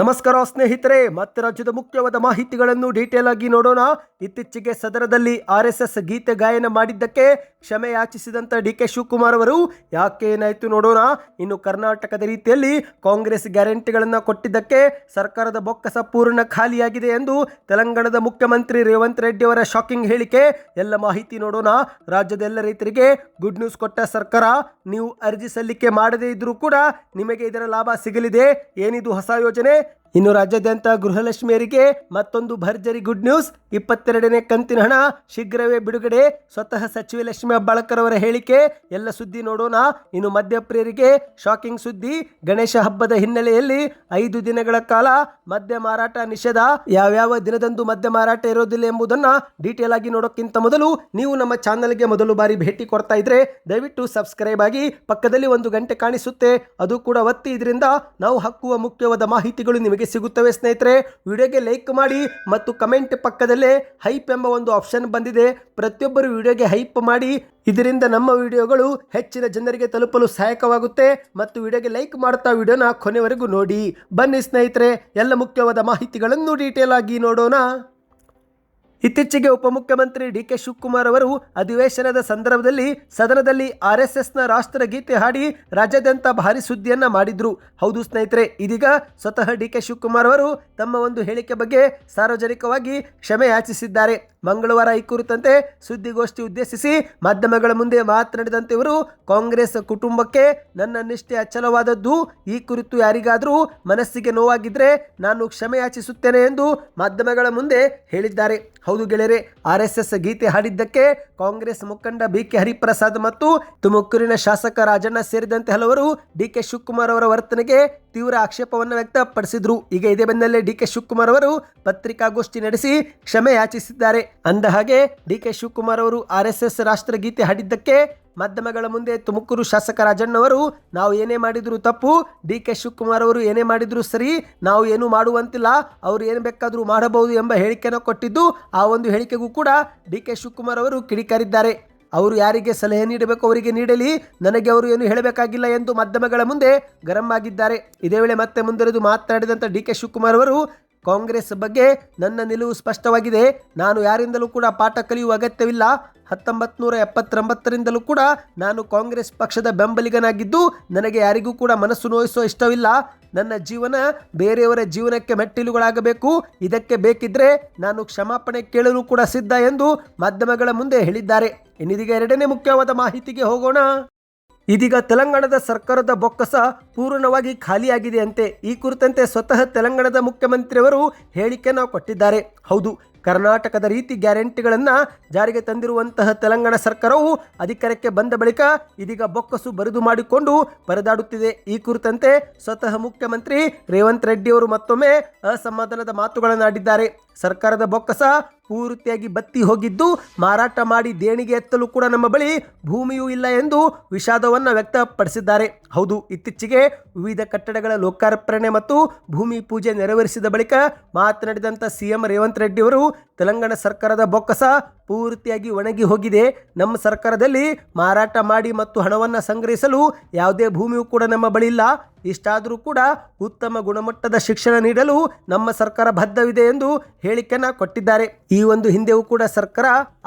ನಮಸ್ಕಾರ ಸ್ನೇಹಿತರೆ, ಮತ್ತೆ ರಾಜ್ಯದ ಮುಖ್ಯವಾದ ಮಾಹಿತಿಗಳನ್ನು ಡೀಟೇಲ್ ಆಗಿ ನೋಡೋಣ. ಇತ್ತೀಚೆಗೆ ಸದನದಲ್ಲಿ RSS ಗೀತೆ ಗಾಯನ ಮಾಡಿದ್ದಕ್ಕೆ ಕ್ಷಮೆ ಯಾಚಿಸಿದಂತ DK ಶಿವಕುಮಾರ್ ಅವರು ಯಾಕೆ ಏನಾಯ್ತು ನೋಡೋಣ. ಇನ್ನು ಕರ್ನಾಟಕದ ರೀತಿಯಲ್ಲಿ ಕಾಂಗ್ರೆಸ್ ಗ್ಯಾರಂಟಿಗಳನ್ನು ಕೊಟ್ಟಿದ್ದಕ್ಕೆ ಸರ್ಕಾರದ ಬೊಕ್ಕಸ ಪೂರ್ಣ ಖಾಲಿಯಾಗಿದೆ ಎಂದು ತೆಲಂಗಾಣದ ಮುಖ್ಯಮಂತ್ರಿ ರೇವಂತ್ ರೆಡ್ಡಿ ಅವರ ಶಾಕಿಂಗ್ ಹೇಳಿಕೆ. ಎಲ್ಲ ಮಾಹಿತಿ ನೋಡೋಣ. ರಾಜ್ಯದ ಎಲ್ಲ ರೈತರಿಗೆ ಗುಡ್ ನ್ಯೂಸ್ ಕೊಟ್ಟ ಸರ್ಕಾರ. ನೀವು ಅರ್ಜಿ ಸಲ್ಲಿಕೆ ಮಾಡದೇ ಇದ್ರೂ ಕೂಡ ನಿಮಗೆ ಇದರ ಲಾಭ ಸಿಗಲಿದೆ. ಏನಿದು ಹೊಸ ಯೋಜನೆ? ಇನ್ನು ರಾಜ್ಯಾದ್ಯಂತ ಗೃಹಲಕ್ಷ್ಮಿಯರಿಗೆ ಮತ್ತೊಂದು ಭರ್ಜರಿ ಗುಡ್ ನ್ಯೂಸ್. 22ನೇ ಕಂತಿನ ಹಣ ಶೀಘ್ರವೇ ಬಿಡುಗಡೆ. ಸ್ವತಃ ಸಚಿವೆ ಲಕ್ಷ್ಮಿ ಹೆಬ್ಬಾಳ್ಕರ್ ಅವರ ಹೇಳಿಕೆ. ಎಲ್ಲ ಸುದ್ದಿ ನೋಡೋಣ. ಇನ್ನು ಮದ್ಯಪ್ರಿಯರಿಗೆ ಶಾಕಿಂಗ್ ಸುದ್ದಿ. ಗಣೇಶ ಹಬ್ಬದ ಹಿನ್ನೆಲೆಯಲ್ಲಿ 5 ದಿನಗಳ ಕಾಲ ಮದ್ಯ ಮಾರಾಟ ನಿಷೇಧ. ಯಾವ್ಯಾವ ದಿನದಂದು ಮದ್ಯ ಮಾರಾಟ ಇರೋದಿಲ್ಲ ಎಂಬುದನ್ನ ಡೀಟೇಲ್ ಆಗಿ ನೋಡೋಕ್ಕಿಂತ ಮೊದಲು ನೀವು ನಮ್ಮ ಚಾನಲ್ಗೆ ಮೊದಲು ಬಾರಿ ಭೇಟಿ ಕೊಡ್ತಾ ಇದ್ರೆ ದಯವಿಟ್ಟು ಸಬ್ಸ್ಕ್ರೈಬ್ ಆಗಿ. ಪಕ್ಕದಲ್ಲಿ ಒಂದು ಗಂಟೆ ಕಾಣಿಸುತ್ತೆ, ಅದು ಕೂಡ ಒತ್ತಿ. ಇದರಿಂದ ನಾವು ಹಾಕುವ ಮುಖ್ಯವಾದ ಮಾಹಿತಿಗಳು ನಿಮಗೆ ಸಿಗುತ್ತವೆ. ಸ್ನೇಹಿತರೆ, ವಿಡಿಯೋಗೆ ಲೈಕ್ ಮಾಡಿ ಮತ್ತು ಕಮೆಂಟ್ ಪಕ್ಕದಲ್ಲೇ ಹೈಪ್ ಎಂಬ ಒಂದು ಆಪ್ಷನ್ ಬಂದಿದೆ. ಪ್ರತಿಯೊಬ್ಬರು ವಿಡಿಯೋಗೆ ಹೈಪ್ ಮಾಡಿ. ಇದರಿಂದ ನಮ್ಮ ವಿಡಿಯೋಗಳು ಹೆಚ್ಚಿನ ಜನರಿಗೆ ತಲುಪಲು ಸಹಾಯಕವಾಗುತ್ತೆ. ಮತ್ತು ವಿಡಿಯೋಗೆ ಲೈಕ್ ಮಾಡ್ತಾ ವಿಡಿಯೋನ ಕೊನೆವರೆಗೂ ನೋಡಿ. ಬನ್ನಿ ಸ್ನೇಹಿತರೆ, ಎಲ್ಲ ಮುಖ್ಯವಾದ ಮಾಹಿತಿಗಳನ್ನು ಡೀಟೇಲ್ ಆಗಿ ನೋಡೋಣ. ಇತ್ತೀಚೆಗೆ ಉಪಮುಖ್ಯಮಂತ್ರಿ DK ಶಿವಕುಮಾರ್ ಅವರು ಅಧಿವೇಶನದ ಸಂದರ್ಭದಲ್ಲಿ ಸದನದಲ್ಲಿ RSSನ ರಾಷ್ಟ್ರಗೀತೆ ಹಾಡಿ ರಾಜ್ಯಾದ್ಯಂತ ಭಾರಿ ಸುದ್ದಿಯನ್ನ ಮಾಡಿದ್ರು. ಹೌದು ಸ್ನೇಹಿತರೆ, ಇದೀಗ ಸ್ವತಃ DK ಶಿವಕುಮಾರ್ ಅವರು ತಮ್ಮ ಒಂದು ಹೇಳಿಕೆ ಬಗ್ಗೆ ಸಾರ್ವಜನಿಕವಾಗಿ ಕ್ಷಮೆ ಯಾಚಿಸಿದ್ದಾರೆ. ಮಂಗಳವಾರ ಈ ಕುರಿತಂತೆ ಸುದ್ದಿಗೋಷ್ಠಿ ಉದ್ದೇಶಿಸಿ ಮಾಧ್ಯಮಗಳ ಮುಂದೆ ಮಾತನಾಡಿದಂತೆ ಇವರು, ಕಾಂಗ್ರೆಸ್ ಕುಟುಂಬಕ್ಕೆ ನನ್ನ ನಿಷ್ಠೆ ಅಚಲವಾದದ್ದು. ಈ ಕುರಿತು ಯಾರಿಗಾದರೂ ಮನಸ್ಸಿಗೆ ನೋವಾಗಿದ್ರೆ ನಾನು ಕ್ಷಮೆ ಯಾಚಿಸುತ್ತೇನೆ ಎಂದು ಮಾಧ್ಯಮಗಳ ಮುಂದೆ ಹೇಳಿದ್ದಾರೆ. ಹೌದು ಗೆಳೆಯರೆ, RSS ಗೀತೆ ಹಾಡಿದ್ದಕ್ಕೆ ಕಾಂಗ್ರೆಸ್ ಮುಖಂಡ BK ಹರಿಪ್ರಸಾದ್ ಮತ್ತು ತುಮಕೂರಿನ ಶಾಸಕ ರಾಜಣ್ಣ ಸೇರಿದಂತೆ ಹಲವರು DK ಶಿವಕುಮಾರ್ ಅವರ ವರ್ತನೆಗೆ ತೀವ್ರ ಆಕ್ಷೇಪವನ್ನು ವ್ಯಕ್ತಪಡಿಸಿದ್ರು. ಈಗ ಇದೇ ಬೆನ್ನಲ್ಲೇ DK ಶಿವಕುಮಾರ್ ಅವರು ಪತ್ರಿಕಾಗೋಷ್ಠಿ ನಡೆಸಿ ಕ್ಷಮೆ ಯಾಚಿಸಿದ್ದಾರೆ. ಅಂದ ಹಾಗೆ DK ಶಿವಕುಮಾರ್ ಅವರು RSS ರಾಷ್ಟ್ರಗೀತೆ ಹಾಡಿದ್ದಕ್ಕೆ ಮಾಧ್ಯಮಗಳ ಮುಂದೆ ತುಮಕೂರು ಶಾಸಕ ರಾಜಣ್ಣ ಅವರು, ನಾವು ಏನೇ ಮಾಡಿದ್ರು ತಪ್ಪು, DK ಶಿವಕುಮಾರ್ ಅವರು ಏನೇ ಮಾಡಿದ್ರು ಸರಿ, ನಾವು ಏನು ಮಾಡುವಂತಿಲ್ಲ, ಅವರು ಏನು ಬೇಕಾದರೂ ಮಾಡಬಹುದು ಎಂಬ ಹೇಳಿಕೆಯನ್ನು ಕೊಟ್ಟಿದ್ದು. ಆ ಒಂದು ಹೇಳಿಕೆಗೂ ಕೂಡ DK ಶಿವಕುಮಾರ್ ಅವರು ಕಿಡಿಕಾರಿದ್ದಾರೆ. ಅವರು ಯಾರಿಗೆ ಸಲಹೆ ನೀಡಬೇಕು ಅವರಿಗೆ ನೀಡಲಿ, ನನಗೆ ಅವರು ಏನು ಹೇಳಬೇಕಾಗಿಲ್ಲ ಎಂದು ಮಾಧ್ಯಮಗಳ ಮುಂದೆ ಗರಂ ಆಗಿದ್ದಾರೆ. ಇದೇ ವೇಳೆ ಮತ್ತೆ ಮುಂದುವರೆದು ಮಾತನಾಡಿದಂಥ DK ಶಿವಕುಮಾರ್ ಅವರು, ಕಾಂಗ್ರೆಸ್ ಬಗ್ಗೆ ನನ್ನ ನಿಲುವು ಸ್ಪಷ್ಟವಾಗಿದೆ. ನಾನು ಯಾರಿಂದಲೂ ಕೂಡ ಪಾಠ ಕಲಿಯುವ ಅಗತ್ಯವಿಲ್ಲ. 1979ರಿಂದಲೂ ಕೂಡ ನಾನು ಕಾಂಗ್ರೆಸ್ ಪಕ್ಷದ ಬೆಂಬಲಿಗನಾಗಿದ್ದು ನನಗೆ ಯಾರಿಗೂ ಕೂಡ ಮನಸ್ಸು ನೋಯಿಸುವ ಇಷ್ಟವಿಲ್ಲ. ನನ್ನ ಜೀವನ ಬೇರೆಯವರ ಜೀವನಕ್ಕೆ ಮೆಟ್ಟಿಲುಗಳಾಗಬೇಕು. ಇದಕ್ಕೆ ಬೇಕಿದ್ರೆ ನಾನು ಕ್ಷಮಾಪಣೆ ಕೇಳಲು ಕೂಡ ಸಿದ್ಧ ಎಂದು ಮಾಧ್ಯಮಗಳ ಮುಂದೆ ಹೇಳಿದ್ದಾರೆ. ಇನ್ನಿದೀಗ ಎರಡನೇ ಮುಖ್ಯವಾದ ಮಾಹಿತಿಗೆ ಹೋಗೋಣ. ಇದೀಗ ತೆಲಂಗಾಣದ ಸರ್ಕಾರದ ಬೊಕ್ಕಸ ಪೂರ್ಣವಾಗಿ ಖಾಲಿಯಾಗಿದೆ ಅಂತೆ. ಈ ಕುರಿತಂತೆ ಸ್ವತಃ ತೆಲಂಗಾಣದ ಮುಖ್ಯಮಂತ್ರಿಯವರು ಹೇಳಿಕೆಯನ್ನು ಕೊಟ್ಟಿದ್ದಾರೆ. ಹೌದು, ಕರ್ನಾಟಕದ ರೀತಿ ಗ್ಯಾರಂಟಿಗಳನ್ನು ಜಾರಿಗೆ ತಂದಿರುವಂತಹ ತೆಲಂಗಾಣ ಸರ್ಕಾರವು ಅಧಿಕಾರಕ್ಕೆ ಬಂದ ಬಳಿಕ ಇದೀಗ ಬೊಕ್ಕಸು ಬರಿದು ಮಾಡಿಕೊಂಡು ಪರದಾಡುತ್ತಿದೆ. ಈ ಕುರಿತಂತೆ ಸ್ವತಃ ಮುಖ್ಯಮಂತ್ರಿ ರೇವಂತ್ ರೆಡ್ಡಿ ಅವರು ಮತ್ತೊಮ್ಮೆ ಅಸಮಾಧಾನದ ಮಾತುಗಳನ್ನಾಡಿದ್ದಾರೆ. ಸರ್ಕಾರದ ಬೊಕ್ಕಸ ಪೂರ್ತಿಯಾಗಿ ಬತ್ತಿ ಹೋಗಿದ್ದು, ಮಾರಾಟ ಮಾಡಿ ದೇಣಿಗೆ ಎತ್ತಲು ಕೂಡ ನಮ್ಮ ಬಳಿ ಭೂಮಿಯೂ ಇಲ್ಲ ಎಂದು ವಿಷಾದವನ್ನು ವ್ಯಕ್ತಪಡಿಸಿದ್ದಾರೆ. ಹೌದು, ಇತ್ತೀಚೆಗೆ ವಿವಿಧ ಕಟ್ಟಡಗಳ ಲೋಕಾರ್ಪಣೆ ಮತ್ತು ಭೂಮಿ ಪೂಜೆ ನೆರವೇರಿಸಿದ ಬಳಿಕ ಮಾತನಾಡಿದಂಥ CM ರೇವಂತ್ ರೆಡ್ಡಿ ಅವರು, ತೆಲಂಗಾಣ ಸರ್ಕಾರದ ಬೊಕ್ಕಸ ಪೂರ್ತಿಯಾಗಿ ಒಣಗಿ ಹೋಗಿದೆ. ನಮ್ಮ ಸರ್ಕಾರದಲ್ಲಿ ಮಾರಾಟ ಮಾಡಿ ಮತ್ತು ಹಣವನ್ನು ಸಂಗ್ರಹಿಸಲು ಯಾವುದೇ ಭೂಮಿಯೂ ಕೂಡ ನಮ್ಮ ಬಳಿ ಇಲ್ಲ. ಇಷ್ಟಾದರೂ ಕೂಡ ಉತ್ತಮ ಗುಣಮಟ್ಟದ ಶಿಕ್ಷಣ ನೀಡಲು ನಮ್ಮ ಸರ್ಕಾರ ಬದ್ಧವಿದೆ ಎಂದು ಹೇಳಿಕೆಯನ್ನು ಕೊಟ್ಟಿದ್ದಾರೆ. ಈ ಒಂದು ಹಿಂದೆಯೂ ಕೂಡ ಸರ್ಕಾರ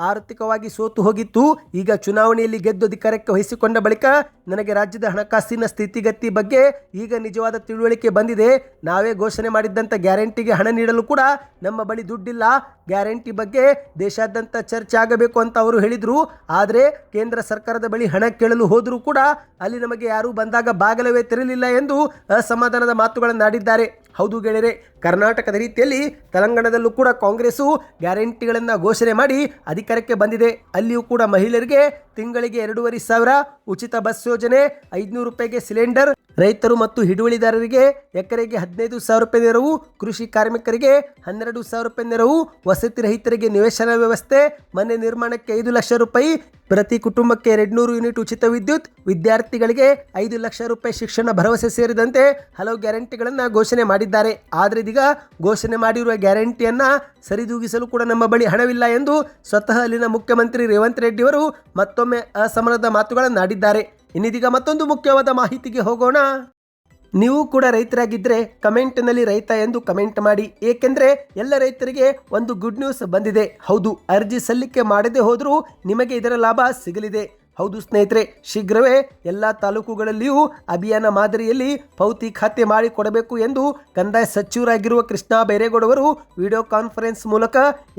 ಆರ್ಥಿಕವಾಗಿ ಸೋತು ಹೋಗಿತ್ತು. ಈಗ ಚುನಾವಣೆಯಲ್ಲಿ ಗೆದ್ದು ಅಧಿಕಾರಕ್ಕೆ ವಹಿಸಿಕೊಂಡ ಬಳಿಕ ನನಗೆ ರಾಜ್ಯದ ಹಣಕಾಸಿನ ಸ್ಥಿತಿಗತಿ ಬಗ್ಗೆ ಈಗ ನಿಜವಾದ ತಿಳುವಳಿಕೆ ಬಂದಿದೆ. ನಾವೇ ಘೋಷಣೆ ಮಾಡಿದ್ದಂಥ ಗ್ಯಾರಂಟಿಗೆ ಹಣ ನೀಡಲು ಕೂಡ ನಮ್ಮ ಬಳಿ ದುಡ್ಡಿಲ್ಲ. ಗ್ಯಾರಂಟಿ ಬಗ್ಗೆ ದೇಶಾದ್ಯಂತ ಚರ್ಚೆ ಆಗಬೇಕು ಅಂತ ಅವರು ಹೇಳಿದರು. ಆದರೆ ಕೇಂದ್ರ ಸರ್ಕಾರದ ಬಳಿ ಹಣ ಕೇಳಲು ಹೋದರೂ ಕೂಡ ಅಲ್ಲಿ ನಮಗೆ ಯಾರೂ ಬಂದಾಗ ಬಾಗಿಲವೇ ತೆರಲಿಲ್ಲ ಎಂದು ಅಸಮಾಧಾನದ ಮಾತುಗಳನ್ನಾಡಿದ್ದಾರೆ. ಹೌದು ಗೆಳೆಯರೆ, ಕರ್ನಾಟಕದ ರೀತಿಯಲ್ಲಿ ತೆಲಂಗಾಣದಲ್ಲೂ ಕೂಡ ಕಾಂಗ್ರೆಸ್ಸು ಗ್ಯಾರಂಟಿಗಳನ್ನು ಘೋಷಣೆ ಮಾಡಿ ಅಧಿಕಾರಕ್ಕೆ ಬಂದಿದೆ. ಅಲ್ಲಿಯೂ ಕೂಡ ಮಹಿಳೆಯರಿಗೆ ತಿಂಗಳಿಗೆ 2,500 ಉಚಿತ ಬಸ್ ಯೋಜನೆ, 500 ರೂಪಾಯಿಗೆ ಸಿಲಿಂಡರ್, ರೈತರು ಮತ್ತು ಹಿಡುವಳಿದಾರರಿಗೆ ಎಕರೆಗೆ 15,000 ರೂಪಾಯಿ ನೆರವು, ಕೃಷಿ ಕಾರ್ಮಿಕರಿಗೆ 12,000 ರೂಪಾಯಿ ನೆರವು, ವಸತಿ ರಹಿತರಿಗೆ ನಿವೇಶನ ವ್ಯವಸ್ಥೆ, ಮನೆ ನಿರ್ಮಾಣಕ್ಕೆ 5 ಲಕ್ಷ ರೂಪಾಯಿ, ಪ್ರತಿ ಕುಟುಂಬಕ್ಕೆ 200 ಯೂನಿಟ್ ಉಚಿತ ವಿದ್ಯುತ್, ವಿದ್ಯಾರ್ಥಿಗಳಿಗೆ 5 ಲಕ್ಷ ರೂಪಾಯಿ ಶಿಕ್ಷಣ ಭರವಸೆ ಸೇರಿದಂತೆ ಹಲವು ಗ್ಯಾರಂಟಿಗಳನ್ನು ಘೋಷಣೆ ಮಾಡಿದ್ದಾರೆ. ಆದರೆ ಇದೀಗ ಘೋಷಣೆ ಮಾಡಿರುವ ಗ್ಯಾರಂಟಿಯನ್ನು ಸರಿದೂಗಿಸಲು ಕೂಡ ನಮ್ಮ ಬಳಿ ಹಣವಿಲ್ಲ ಎಂದು ಸ್ವತಃ ಅಲ್ಲಿನ ಮುಖ್ಯಮಂತ್ರಿ ರೇವಂತ್ ರೆಡ್ಡಿ ಅವರು ಮತ್ತೊಮ್ಮೆ ಅಸಮಾಧಾನದ ಮಾತುಗಳನ್ನಾಡಿದ್ದಾರೆ. ಇನ್ನಿದೀಗ ಮತ್ತೊಂದು ಮುಖ್ಯವಾದ ಮಾಹಿತಿಗೆ ಹೋಗೋಣ. ನೀವು ಕೂಡ ರೈತರಾಗಿದ್ದರೆ ಕಮೆಂಟ್ನಲ್ಲಿ ರೈತ ಎಂದು ಕಮೆಂಟ್ ಮಾಡಿ. ಏಕೆಂದರೆ ಎಲ್ಲ ರೈತರಿಗೆ ಒಂದು ಗುಡ್ ನ್ಯೂಸ್ ಬಂದಿದೆ. ಹೌದು, ಅರ್ಜಿ ಸಲ್ಲಿಕೆ ಮಾಡದೆ ಹೋದರೂ ನಿಮಗೆ ಇದರ ಲಾಭ ಸಿಗಲಿದೆ. ಹೌದು ಸ್ನೇಹಿತರೆ, ಶೀಘ್ರವೇ ಎಲ್ಲ ತಾಲೂಕುಗಳಲ್ಲಿಯೂ ಅಭಿಯಾನ ಮಾದರಿಯಲ್ಲಿ ಪೌತಿ ಖಾತೆ ಮಾಡಿಕೊಡಬೇಕು ಎಂದು ಕಂದಾಯ ಸಚಿವರಾಗಿರುವ ಕೃಷ್ಣ ಬೈರೇಗೌಡವರು ವಿಡಿಯೋ ಕಾನ್ಫರೆನ್ಸ್ ಮೂಲಕ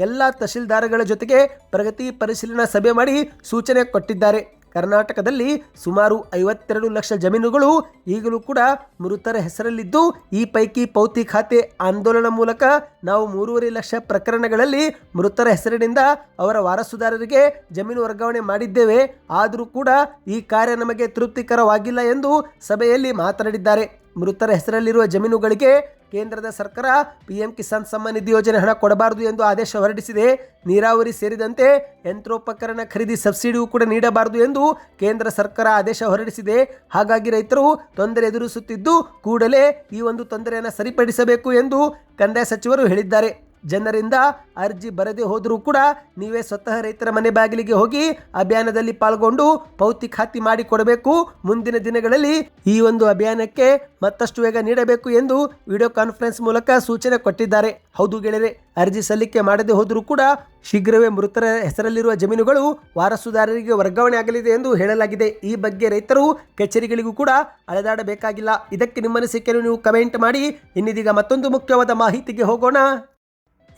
ಎಲ್ಲ ತಹಶೀಲ್ದಾರ್ಗಳ ಜೊತೆಗೆ ಪ್ರಗತಿ ಪರಿಶೀಲನಾ ಸಭೆ ಮಾಡಿ ಸೂಚನೆ ಕೊಟ್ಟಿದ್ದಾರೆ. ಕರ್ನಾಟಕದಲ್ಲಿ ಸುಮಾರು 52 ಲಕ್ಷ ಜಮೀನುಗಳು ಈಗಲೂ ಕೂಡ ಮೃತರ ಹೆಸರಲ್ಲಿದ್ದು, ಈ ಪೈಕಿ ಪೌತಿ ಖಾತೆ ಆಂದೋಲನ ಮೂಲಕ ನಾವು 3.5 ಲಕ್ಷ ಪ್ರಕರಣಗಳಲ್ಲಿ ಮೃತರ ಹೆಸರಿನಿಂದ ಅವರ ವಾರಸುದಾರರಿಗೆ ಜಮೀನು ವರ್ಗಾವಣೆ ಮಾಡಿದ್ದೇವೆ. ಆದರೂ ಕೂಡ ಈ ಕಾರ್ಯ ನಮಗೆ ತೃಪ್ತಿಕರವಾಗಿಲ್ಲ ಎಂದು ಸಭೆಯಲ್ಲಿ ಮಾತನಾಡಿದ್ದಾರೆ. ಮೃತರ ಹೆಸರಲ್ಲಿರುವ ಜಮೀನುಗಳಿಗೆ ಕೇಂದ್ರದ ಸರ್ಕಾರ PM ಕಿಸಾನ್ ಸಮ್ಮಾನ್ ನಿಧಿ ಯೋಜನೆ ಹಣ ಕೊಡಬಾರದು ಎಂದು ಆದೇಶ ಹೊರಡಿಸಿದೆ. ನೀರಾವರಿ ಸೇರಿದಂತೆ ಯಂತ್ರೋಪಕರಣ ಖರೀದಿ ಸಬ್ಸಿಡಿಯೂ ಕೂಡ ನೀಡಬಾರದು ಎಂದು ಕೇಂದ್ರ ಸರ್ಕಾರ ಆದೇಶ ಹೊರಡಿಸಿದೆ. ಹಾಗಾಗಿ ರೈತರು ತೊಂದರೆ ಎದುರಿಸುತ್ತಿದ್ದು ಕೂಡಲೇ ಈ ಒಂದು ತೊಂದರೆಯನ್ನು ಸರಿಪಡಿಸಬೇಕು ಎಂದು ಕಂದಾಯ ಸಚಿವರು ಹೇಳಿದ್ದಾರೆ. ಜನರಿಂದ ಅರ್ಜಿ ಬರದೆ ಹೋದರೂ ಕೂಡ ನೀವೇ ಸ್ವತಃ ರೈತರ ಮನೆ ಬಾಗಿಲಿಗೆ ಹೋಗಿ ಅಭಿಯಾನದಲ್ಲಿ ಪಾಲ್ಗೊಂಡು ಪೌತಿ ಖಾತೆ ಮಾಡಿಕೊಡಬೇಕು. ಮುಂದಿನ ದಿನಗಳಲ್ಲಿ ಈ ಒಂದು ಅಭಿಯಾನಕ್ಕೆ ಮತ್ತಷ್ಟು ವೇಗ ನೀಡಬೇಕು ಎಂದು ವಿಡಿಯೋ ಕಾನ್ಫರೆನ್ಸ್ ಮೂಲಕ ಸೂಚನೆ ಕೊಟ್ಟಿದ್ದಾರೆ. ಹೌದು ಗೆಳೆಯರೆ, ಅರ್ಜಿ ಸಲ್ಲಿಕೆ ಮಾಡದೆ ಹೋದರೂ ಕೂಡ ಶೀಘ್ರವೇ ಮೃತರ ಹೆಸರಲ್ಲಿರುವ ಜಮೀನುಗಳು ವಾರಸುದಾರರಿಗೆ ವರ್ಗಾವಣೆ ಆಗಲಿದೆ ಎಂದು ಹೇಳಲಾಗಿದೆ. ಈ ಬಗ್ಗೆ ರೈತರು ಕಚೇರಿಗಳಿಗೂ ಕೂಡ ಅಲೆದಾಡಬೇಕಾಗಿಲ್ಲ. ಇದಕ್ಕೆ ನಿಮ್ಮ ಅನಿಸಿಕೆಯನ್ನು ನೀವು ಕಮೆಂಟ್ ಮಾಡಿ. ಇನ್ನಿದೀಗ ಮತ್ತೊಂದು ಮುಖ್ಯವಾದ ಮಾಹಿತಿಗೆ ಹೋಗೋಣ.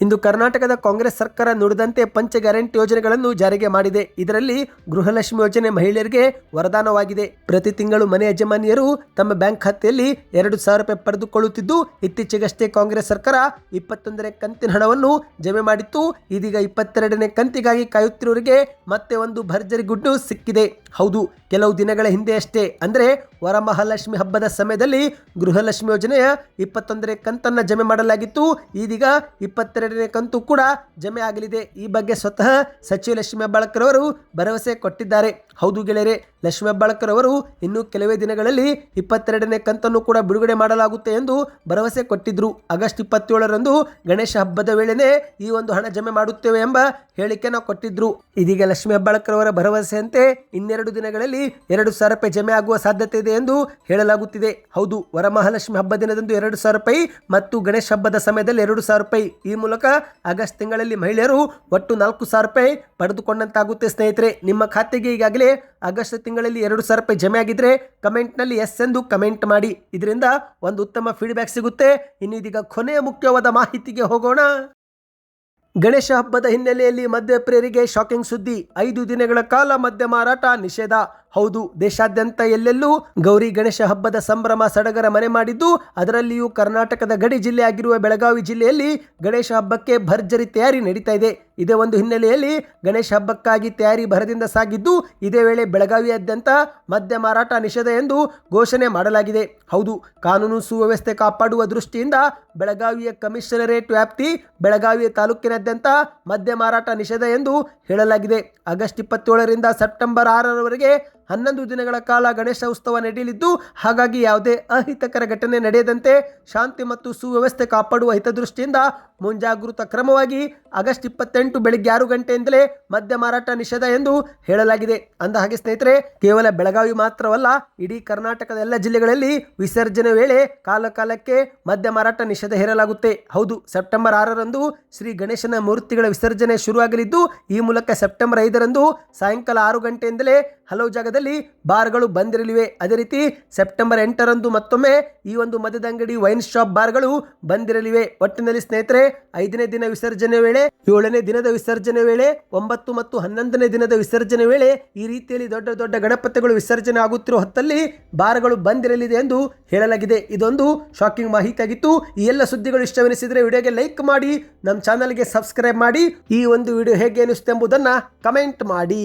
ಇಂದು ಕರ್ನಾಟಕದ ಕಾಂಗ್ರೆಸ್ ಸರ್ಕಾರ ನುಡಿದಂತೆ ಪಂಚ ಗ್ಯಾರಂಟಿ ಯೋಜನೆಗಳನ್ನು ಜಾರಿಗೆ ಮಾಡಿದೆ. ಇದರಲ್ಲಿ ಗೃಹಲಕ್ಷ್ಮಿ ಯೋಜನೆ ಮಹಿಳೆಯರಿಗೆ ವರದಾನವಾಗಿದೆ. ಪ್ರತಿ ತಿಂಗಳು ಮನೆ ಯಜಮಾನಿಯರು ತಮ್ಮ ಬ್ಯಾಂಕ್ ಖಾತೆಯಲ್ಲಿ 2,000 ರೂಪಾಯಿ ಪಡೆದುಕೊಳ್ಳುತ್ತಿದ್ದು, ಇತ್ತೀಚೆಗಷ್ಟೇ ಕಾಂಗ್ರೆಸ್ ಸರ್ಕಾರ 21ನೇ ಕಂತಿನ ಹಣವನ್ನು ಜಮೆ ಮಾಡಿತ್ತು. ಇದೀಗ 22ನೇ ಕಂತಿಗಾಗಿ ಕಾಯುತ್ತಿರುವವರಿಗೆ ಮತ್ತೆ ಒಂದು ಭರ್ಜರಿ ಗುಡ್ ನ್ಯೂಸ್ ಸಿಕ್ಕಿದೆ. ಹೌದು, ಕೆಲವು ದಿನಗಳ ಹಿಂದೆ ಅಷ್ಟೇ ಅಂದರೆ ವರಮಹಾಲಕ್ಷ್ಮಿ ಹಬ್ಬದ ಸಮಯದಲ್ಲಿ ಗೃಹಲಕ್ಷ್ಮಿ ಯೋಜನೆಯ 21ನೇ ಕಂತನ್ನು ಜಮೆ ಮಾಡಲಾಗಿತ್ತು. ಇದೀಗ 22ನೇ ಕಂತು ಕೂಡ ಜಮೆ ಆಗಲಿದೆ. ಈ ಬಗ್ಗೆ ಸ್ವತಃ ಸಚಿವ ಲಕ್ಷ್ಮೀ ಹೆಬ್ಬಾಳ್ಕರ್ ಅವರು ಭರವಸೆ ಕೊಟ್ಟಿದ್ದಾರೆ. ಹೌದು ಗೆಳೆಯರೆ, ಲಕ್ಷ್ಮೀ ಹೆಬ್ಬಾಳ್ಕರ್ ಅವರು ಇನ್ನು ಕೆಲವೇ ದಿನಗಳಲ್ಲಿ 22ನೇ ಕಂತನ್ನು ಕೂಡ ಬಿಡುಗಡೆ ಮಾಡಲಾಗುತ್ತೆ ಎಂದು ಭರವಸೆ ಕೊಟ್ಟಿದ್ರು. ಆಗಸ್ಟ್ 27ರಂದು ಗಣೇಶ ಹಬ್ಬದ ವೇಳೆನೇ ಈ ಒಂದು ಹಣ ಜಮೆ ಮಾಡುತ್ತೇವೆ ಎಂಬ ಹೇಳಿಕೆಯನ್ನು ಕೊಟ್ಟಿದ್ರು. ಇದೀಗ ಲಕ್ಷ್ಮೀ ಹೆಬ್ಬಾಳ್ಕರ್ ಅವರ ಭರವಸೆಯಂತೆ ಇನ್ನೆರಡು ದಿನಗಳಲ್ಲಿ 2,000 ರೂಪಾಯಿ ಜಮೆ ಆಗುವ ಸಾಧ್ಯತೆ ಇದೆ ಎಂದು ಹೇಳಲಾಗುತ್ತಿದೆ. ಹೌದು, ವರಮಹಾಲಕ್ಷ್ಮಿ ಹಬ್ಬ ದಿನದಂದು 2,000 ರೂಪಾಯಿ ಮತ್ತು ಗಣೇಶ ಹಬ್ಬದ ಸಮಯದಲ್ಲಿ 2,000 ರೂಪಾಯಿ. ಈ ಮೂಲಕ ಆಗಸ್ಟ್ ತಿಂಗಳಲ್ಲಿ ಮಹಿಳೆಯರು ಒಟ್ಟು 4,000 ರೂಪಾಯಿ ಪಡೆದುಕೊಂಡಂತಾಗುತ್ತೆ. ಸ್ನೇಹಿತರೆ, ನಿಮ್ಮ ಖಾತೆಗೆ ಈಗಾಗಲೇ ಆಗಸ್ಟ್ ತಿಂಗಳಲ್ಲಿ 2,000 ರೂಪಾಯಿ ಜಮೆ ಆಗಿದ್ರೆ ಕಮೆಂಟ್ನಲ್ಲಿ ಎಸ್ ಎಂದು ಕಮೆಂಟ್ ಮಾಡಿ. ಇದರಿಂದ ಒಂದು ಉತ್ತಮ ಫೀಡ್ಬ್ಯಾಕ್ ಸಿಗುತ್ತೆ. ಇನ್ನು ಇದೀಗ ಕೊನೆಯ ಮುಖ್ಯವಾದ ಮಾಹಿತಿಗೆ ಹೋಗೋಣ. ಗಣೇಶ ಹಬ್ಬದ ಹಿನ್ನೆಲೆಯಲ್ಲಿ ಮದ್ಯಪ್ರಿಯರಿಗೆ ಶಾಕಿಂಗ್ ಸುದ್ದಿ. 5 ದಿನಗಳ ಕಾಲ ಮದ್ಯ ಮಾರಾಟ ನಿಷೇಧ. ಹೌದು, ದೇಶಾದ್ಯಂತ ಎಲ್ಲೆಲ್ಲೂ ಗೌರಿ ಗಣೇಶ ಹಬ್ಬದ ಸಂಭ್ರಮ ಸಡಗರ ಮನೆ ಮಾಡಿದ್ದು, ಅದರಲ್ಲಿಯೂ ಕರ್ನಾಟಕದ ಗಡಿ ಜಿಲ್ಲೆ ಆಗಿರುವ ಬೆಳಗಾವಿ ಜಿಲ್ಲೆಯಲ್ಲಿ ಗಣೇಶ ಹಬ್ಬಕ್ಕೆ ಭರ್ಜರಿ ತಯಾರಿ ನಡೀತಾ ಇದೆ. ಇದೇ ಒಂದು ಹಿನ್ನೆಲೆಯಲ್ಲಿ ಗಣೇಶ ಹಬ್ಬಕ್ಕಾಗಿ ತಯಾರಿ ಭರದಿಂದ ಸಾಗಿದ್ದು, ಇದೇ ವೇಳೆ ಬೆಳಗಾವಿಯಾದ್ಯಂತ ಮದ್ಯ ಮಾರಾಟ ನಿಷೇಧ ಎಂದು ಘೋಷಣೆ ಮಾಡಲಾಗಿದೆ. ಹೌದು, ಕಾನೂನು ಸುವ್ಯವಸ್ಥೆ ಕಾಪಾಡುವ ದೃಷ್ಟಿಯಿಂದ ಬೆಳಗಾವಿಯ ಕಮಿಷನರೇಟ್ ವ್ಯಾಪ್ತಿ ಬೆಳಗಾವಿಯ ತಾಲೂಕಿನಾದ್ಯಂತ ಮದ್ಯ ಮಾರಾಟ ನಿಷೇಧ ಎಂದು ಹೇಳಲಾಗಿದೆ. ಆಗಸ್ಟ್ 27ರಿಂದ ಸೆಪ್ಟೆಂಬರ್ 6ರವರೆಗೆ 11 ದಿನಗಳ ಕಾಲ ಗಣೇಶ ಉತ್ಸವ ನಡೆಯಲಿದ್ದು, ಹಾಗಾಗಿ ಯಾವುದೇ ಅಹಿತಕರ ಘಟನೆ ನಡೆಯದಂತೆ ಶಾಂತಿ ಮತ್ತು ಸುವ್ಯವಸ್ಥೆ ಕಾಪಾಡುವ ಹಿತದೃಷ್ಟಿಯಿಂದ ಮುಂಜಾಗೃತಾ ಕ್ರಮವಾಗಿ ಆಗಸ್ಟ್ 28 ಬೆಳಿಗ್ಗೆ 6 ಗಂಟೆಯಿಂದಲೇ ಮದ್ಯ ಮಾರಾಟ ನಿಷೇಧ ಎಂದು ಹೇಳಲಾಗಿದೆ. ಅಂದ ಹಾಗೆ ಸ್ನೇಹಿತರೆ, ಕೇವಲ ಬೆಳಗಾವಿ ಮಾತ್ರವಲ್ಲ, ಇಡೀ ಕರ್ನಾಟಕದ ಎಲ್ಲ ಜಿಲ್ಲೆಗಳಲ್ಲಿ ವಿಸರ್ಜನೆ ವೇಳೆ ಕಾಲಕಾಲಕ್ಕೆ ಮದ್ಯ ಮಾರಾಟ ನಿಷೇಧ ಹೇರಲಾಗುತ್ತೆ. ಹೌದು, ಸೆಪ್ಟೆಂಬರ್ 6ರಂದು ಶ್ರೀ ಗಣೇಶನ ಮೂರ್ತಿಗಳ ವಿಸರ್ಜನೆ ಶುರುವಾಗಲಿದ್ದು, ಈ ಮೂಲಕ ಸೆಪ್ಟೆಂಬರ್ 5ರಂದು ಸಾಯಂಕಾಲ 6 ಗಂಟೆಯಿಂದಲೇ ಹಲವು ಜಾಗದಲ್ಲಿ ಬಾರ್ಗಳು ಬಂದಿರಲಿವೆ. ಅದೇ ರೀತಿ ಸೆಪ್ಟೆಂಬರ್ 8ರಂದು ಮತ್ತೊಮ್ಮೆ ಈ ಒಂದು ಮದ್ಯದ ಅಂಗಡಿ, ವೈನ್ ಶಾಪ್, ಬಾರ್ಗಳು ಬಂದಿರಲಿವೆ. ಒಟ್ಟಿನಲ್ಲಿ ಸ್ನೇಹಿತರೆ, 5ನೇ ದಿನ ವಿಸರ್ಜನೆ ವೇಳೆ, 7ನೇ ದಿನದ ವಿಸರ್ಜನೆ ವೇಳೆ, 9 ಮತ್ತು 11ನೇ ದಿನದ ವಿಸರ್ಜನೆ ವೇಳೆ ಈ ರೀತಿಯಲ್ಲಿ ದೊಡ್ಡ ದೊಡ್ಡ ಗಣಪತಿಗಳು ವಿಸರ್ಜನೆ ಆಗುತ್ತಿರುವ ಹೊತ್ತಲ್ಲಿ ಬಾರ್ಗಳು ಬಂದಿರಲಿದೆ ಎಂದು ಹೇಳಲಾಗಿದೆ. ಇದೊಂದು ಶಾಕಿಂಗ್ ಮಾಹಿತಿ ಆಗಿತ್ತು. ಈ ಎಲ್ಲ ಸುದ್ದಿಗಳು ಇಷ್ಟವೆನಿಸಿದರೆ ವಿಡಿಯೋಗೆ ಲೈಕ್ ಮಾಡಿ, ನಮ್ಮ ಚಾನಲ್ಗೆ ಸಬ್ಸ್ಕ್ರೈಬ್ ಮಾಡಿ. ಈ ಒಂದು ವಿಡಿಯೋ ಹೇಗೆ ಅನಿಸುತ್ತೆ ಎಂಬುದನ್ನು ಕಮೆಂಟ್ ಮಾಡಿ.